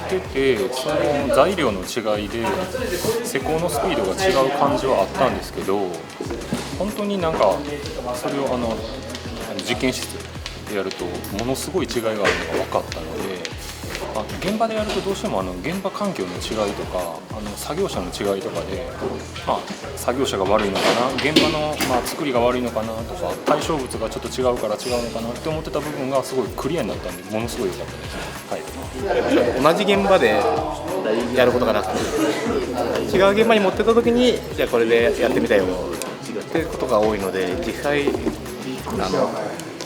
ってて、その材料の違いで施工のスピードが違う感じはあったんですけど、本当になんかそれを実験室でやるとものすごい違いがあるのが分かったので、現場でやるとどうしても現場環境の違いとか作業者の違いとかで、作業者が悪いのかな、現場の、作りが悪いのかなとか、対象物がちょっと違うから違うのかなって思ってた部分がすごいクリアになったんで、ものすごい良かったです。同じ現場でやることがなくて、違う現場に持ってった時にじゃあこれでやってみたよっていうことが多いので、実際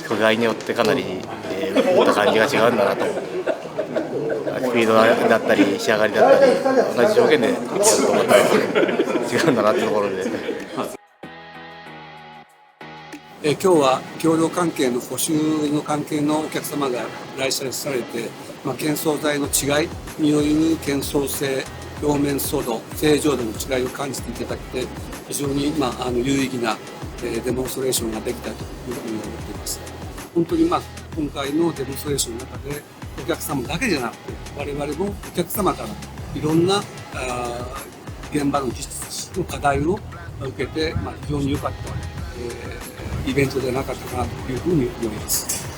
素材によってかなり打った感じが違うんだなと。スピードだったり仕上がりだったり、同じ条件でやると思ったら違うんだなってところで。今日は協力関係の補修の関係のお客様が来社されて、懸装材の違いによる懸装性、表面粗度、正常度の違いを感じていただけて、非常に有意義なデモンストレーションができたというふうに思っています。本当に今回のデモンストレーションの中でお客様だけじゃなくて、我々もお客様からいろんな現場の技術の課題を受けて、非常に良かった、イベントでなかったかなというふうに思います。